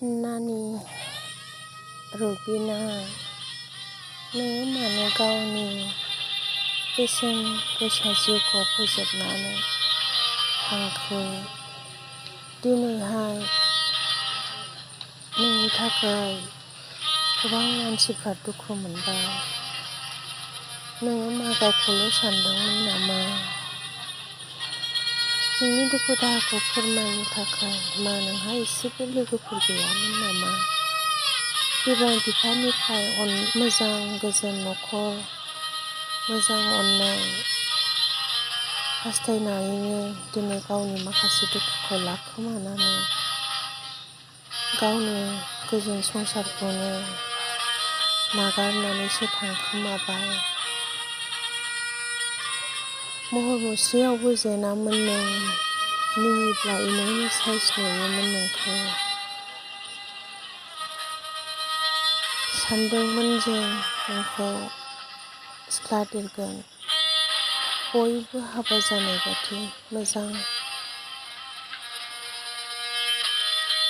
नानि रबिना नों मानो गावनि बेसेन गोसा जिउखौ फोजोबनानै थांखो? दिनैहाय नोंनि थाखाय गोबां मानसिफ्रा दुखु मोनबाय। नोङो मा गावखौल' सानदोंमोन नामा? नोंनि दुखु दाहाखौ फोरमायनो थाखाय मा नोंहा एसेबो लोगोफोर गैयामोन नामा? बिमा बिफानिफ्राय मोजां गोजोन न'खर, मोजां अननाय हास्थायनानैनो दिनै गावनि माखासे दुखुखौ लाखोमानानै गावनो गोजोन संसारखौनो नागारनानैसो थांखोमाबाय। महर मुस्रियावबो जेनामोन नों, मिनिब्ला इनायनो साइस नुयोमोन नोंखौ। सानदोंमोन जों नोंखौ सिख्ला देरगोन, बयबो हाबा जानाय बादि मोजां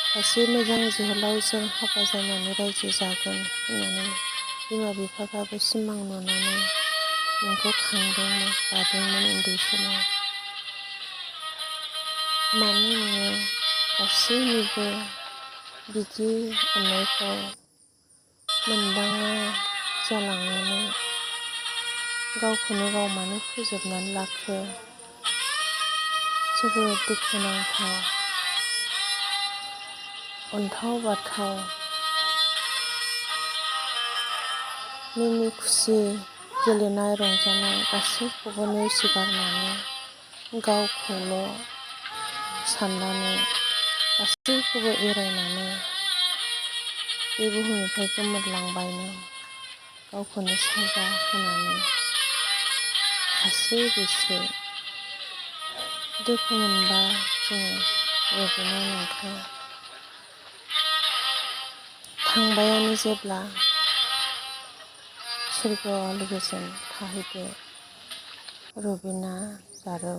सासे मोजां जोहोलावजों हाबा जानानै रायजो जागोन होननानै बिमा बिफाफ्राबो सिमां नुनानै नोंखौ खांदोंमोन, बादोंमोन उन्दै समाव। मानो नोङो गासैनिबो बिदि अननायखौ मोनदाङा जालांनानै गावखौनो गाव मानो फोजोबनानै लाखो? जोबोद दुखुनांथाव, अन्थाव बाथाव, मिनि खुसि गेलेनाय रंजानाय गासैखौबो नेवसिगारनानै गावखौल' साननानै गासैखौबो एरायनानै बे बुहुमनिफ्राय गोमोरलांबाय नों, गावखौनो साजा होनानै खास्रि बिस्रि। दुखु मोनबाय जोङो रबिना नोंखौ। थांबायानो जेब्ला सोरगोआव लोगोजों थाहैदो रबिना जारौ।